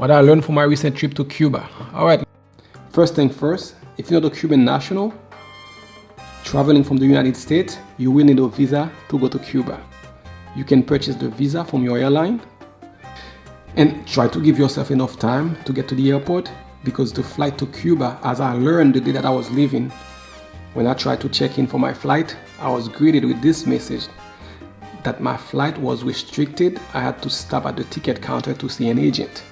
what I learned from my recent trip to Cuba. Alright, first thing first, if you're not a Cuban national traveling from the United States, you will need a visa to go to Cuba. You can purchase the visa from your airline and try to give yourself enough time to get to the airport, because the flight to Cuba, as I learned the day that I was leaving, when I tried to check in for my flight, I was greeted with this message that my flight was restricted. I had to stop at the ticket counter to see an agent.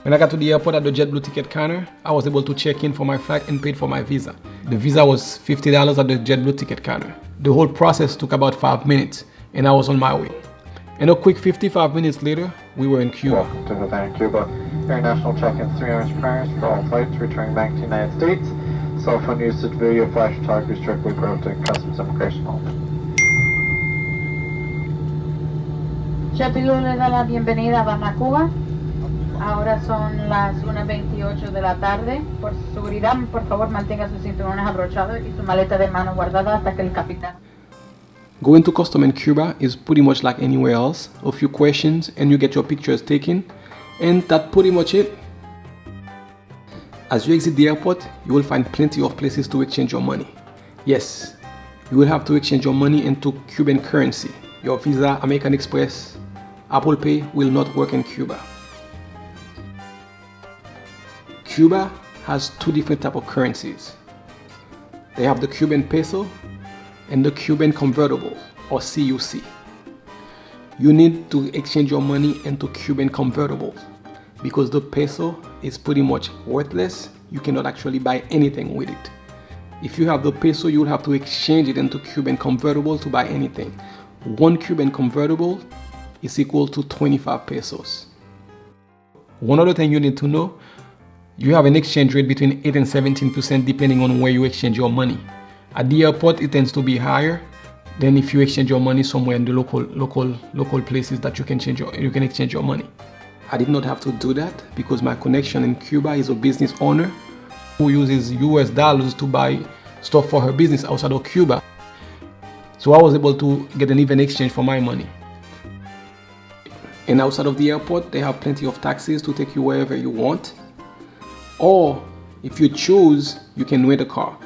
When I got to the airport at the JetBlue ticket counter, I was able to check in for my flight and paid for my visa. The visa was $50 at the JetBlue ticket counter. The whole process took about 5 minutes and I was on my way. And a quick 55 minutes later, we were in Cuba. Welcome to Havana, Cuba. International check-in 3 hours prior for all flights returning back to the United States. Cell phone usage, video, flash, photography strictly prohibited. Customs immigration only. JetBlue le da la bienvenida a Havana, Cuba. Ahora son las 1:28 de la tarde. Por seguridad, por favor, mantenga sus cinturones abrochados y su maleta de mano guardada hasta que el capitán. Going to custom in Cuba is pretty much like anywhere else. A few questions and you get your pictures taken, and that's pretty much it. As you exit the airport, you will find plenty of places to exchange your money. Yes, you will have to exchange your money into Cuban currency. Your Visa, American Express, Apple Pay will not work in Cuba. Cuba has two different types of currencies. They have the Cuban peso and the Cuban convertible, or CUC. You need to exchange your money into Cuban convertibles because the peso is pretty much worthless. You cannot actually buy anything with it. If you have the peso, you will have to exchange it into Cuban convertible to buy anything. One Cuban convertible is equal to 25 pesos. One other thing you need to know, you have an exchange rate between 8 and 17% depending on where you exchange your money. At the airport, it tends to be higher than if you exchange your money somewhere in the local places that you can exchange your money. I did not have to do that because my connection in Cuba is a business owner who uses US dollars to buy stuff for her business outside of Cuba. So I was able to get an even exchange for my money. And outside of the airport, they have plenty of taxis to take you wherever you want. Or if you choose, you can rent a car.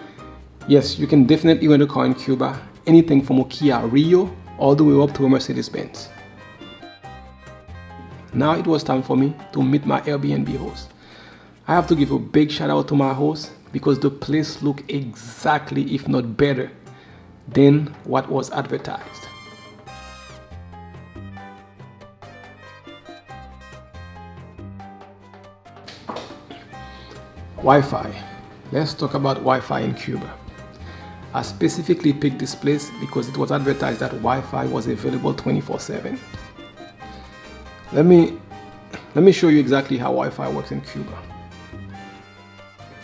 Yes, you can definitely rent a car in Cuba, anything from a Kia Rio all the way up to a Mercedes-Benz. Now it was time for me to meet my Airbnb host. I have to give a big shout out to my host because the place looked exactly, if not better, than what was advertised. Wi-Fi. Let's talk about Wi-Fi in Cuba. I specifically picked this place because it was advertised that Wi-Fi was available 24/7. Let me show you exactly how Wi-Fi works in Cuba.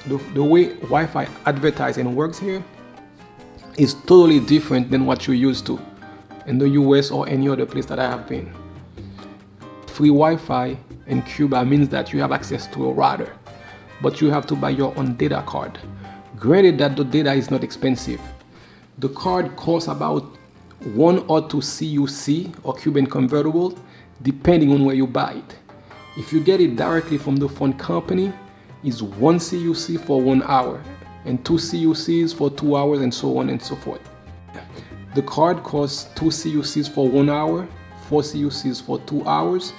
The way Wi-Fi advertising works here is totally different than what you're used to in the US or any other place that I have been. Free Wi-Fi in Cuba means that you have access to a router, but you have to buy your own data card. Granted that the data is not expensive. The card costs about 1 or 2 CUC or Cuban convertible depending on where you buy it. If you get it directly from the phone company, it's 1 CUC for 1 hour and 2 CUCs for 2 hours and so on and so forth. The card costs 2 CUCs for 1 hour, 4 CUCs for 2 hours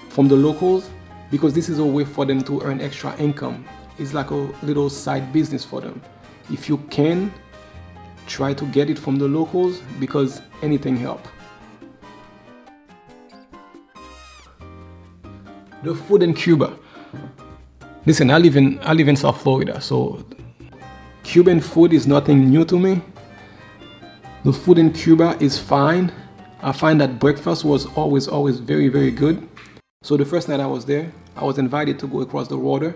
from the locals because this is a way for them to earn extra income. It's like a little side business for them. If you can, try to get it from the locals because anything helps. The food in Cuba. Listen, I live in South Florida, so Cuban food is nothing new to me. The food in Cuba is fine. I find that breakfast was always very, very good. So the first night I was there, I was invited to go across the water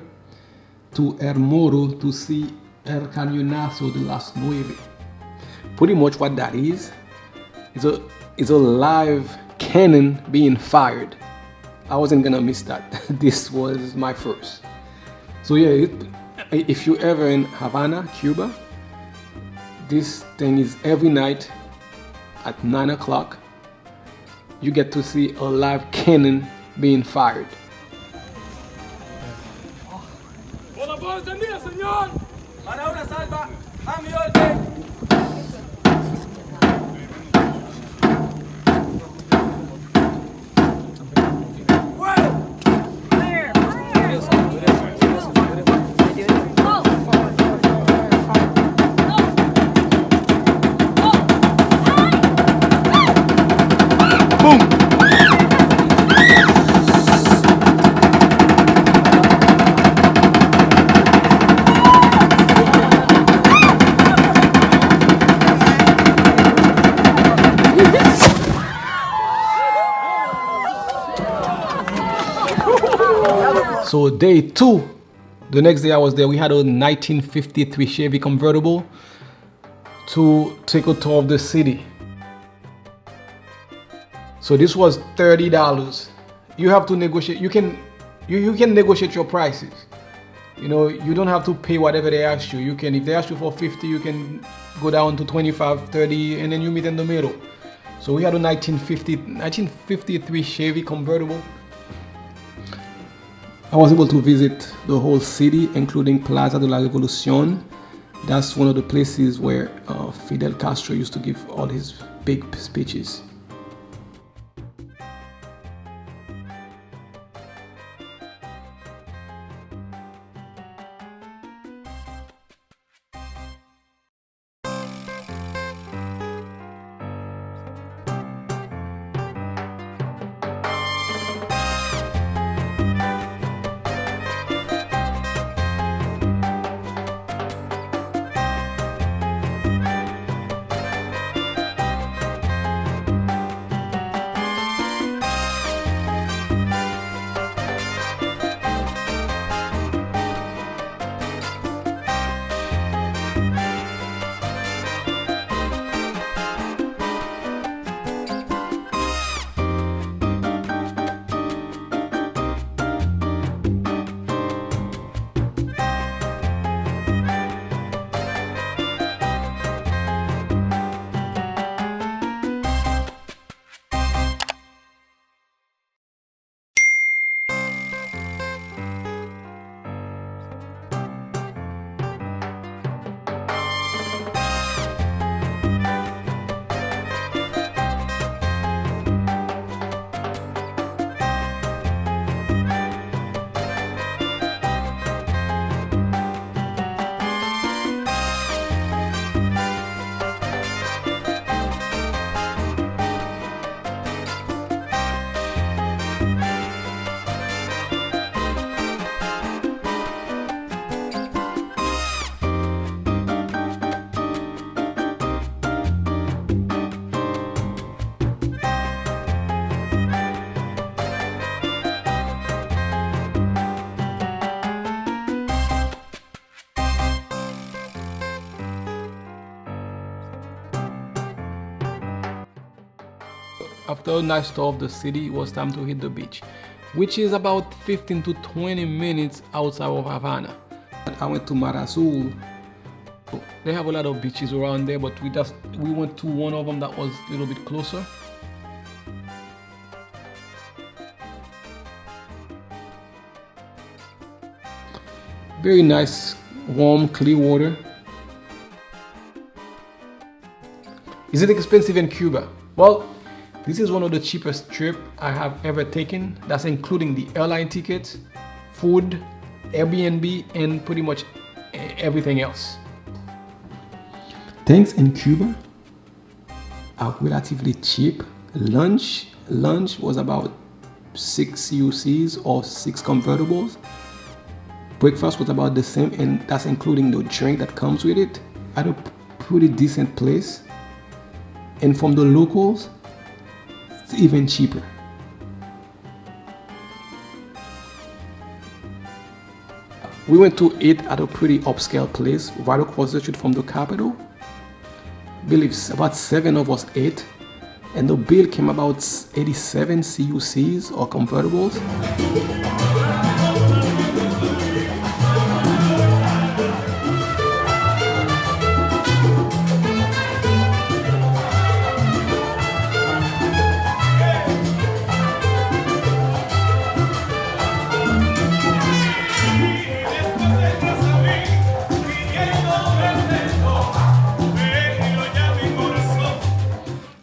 to El Moro to see El Cañonazo de las 9. Pretty much what that is a live cannon being fired. I wasn't gonna miss that. This was my first. So yeah, if you're ever in Havana, Cuba, this thing is every night at 9 o'clock. You get to see a live cannon being fired. So day 2, the next day I was there, we had a 1953 Chevy convertible to take a tour of the city. So this was $30. You have to negotiate. You can negotiate your prices. You know, you don't have to pay whatever they ask you. You can, if they ask you for 50, you can go down to 25, 30, and then you meet in the middle. So we had a 1953 Chevy convertible. I was able to visit the whole city, including Plaza de la Revolución. That's one of the places where Fidel Castro used to give all his big speeches. After a nice tour of the city, it was time to hit the beach, which is about 15 to 20 minutes outside of Havana. I went to Mar Azul. They have a lot of beaches around there, but we went to one of them that was a little bit closer. Very nice, warm, clear water. Is it expensive in Cuba? Well, this is one of the cheapest trips I have ever taken. That's including the airline tickets, food, Airbnb, and pretty much everything else. Things in Cuba are relatively cheap. Lunch was about 6 CUCs or 6 convertibles. Breakfast was about the same, and that's including the drink that comes with it, at a pretty decent place. And from the locals, it's even cheaper. We went to eat at a pretty upscale place right across the street from the capital. I believe about 7 of us ate, and the bill came about 87 CUCs or convertibles.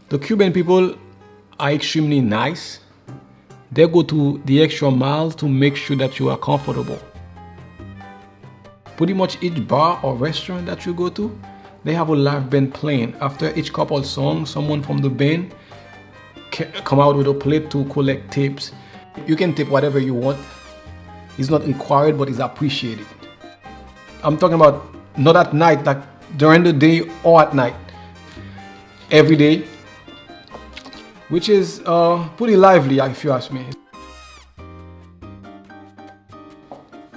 The Cuban people are extremely nice. They go to the extra mile to make sure that you are comfortable. Pretty much each bar or restaurant that you go to, they have a live band playing. After each couple song, someone from the band come out with a plate to collect tips. You can tip whatever you want. It's not required, but it's appreciated. I'm talking about not at night, like during the day or at night. Every day, which is pretty lively if you ask me.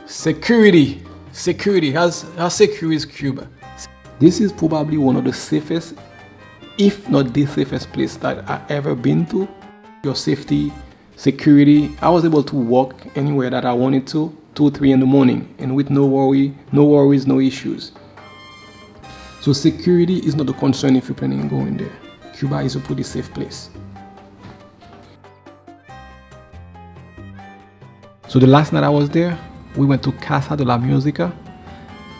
Security. How secure is Cuba? This is probably one of the safest, if not the safest place that I've ever been to. Your safety, security. I was able to walk anywhere that I wanted to, 2, 3 in the morning, and with no worries, no issues. So security is not a concern if you're planning on going there. Cuba is a pretty safe place. So the last night I was there, we went to Casa de la Música.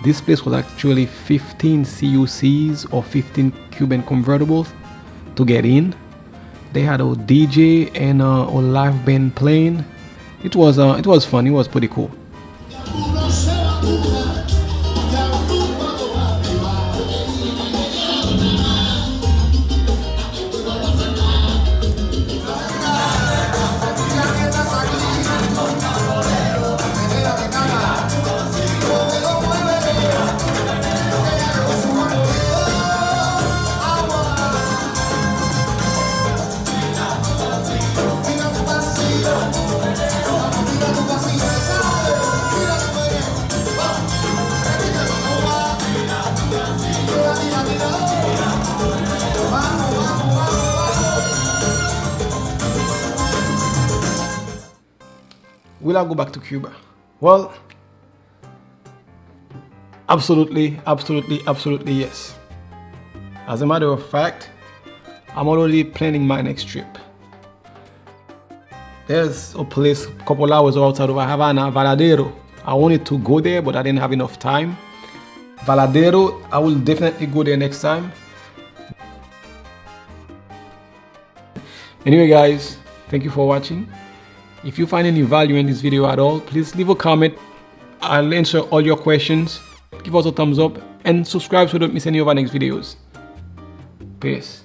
This place was actually 15 CUCs or 15 Cuban convertibles to get in. They had a DJ and a live band playing. It was fun. It was pretty cool. Will I go back to Cuba? Well, absolutely yes. As a matter of fact, I'm already planning my next trip. There's a place a couple hours outside of Havana, Varadero. I wanted to go there, but I didn't have enough time. Varadero, I will definitely go there next time. Anyway guys, thank you for watching. If you find any value in this video at all, please leave a comment. I'll answer all your questions. Give us a thumbs up and subscribe so you don't miss any of our next videos. Peace.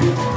Gracias.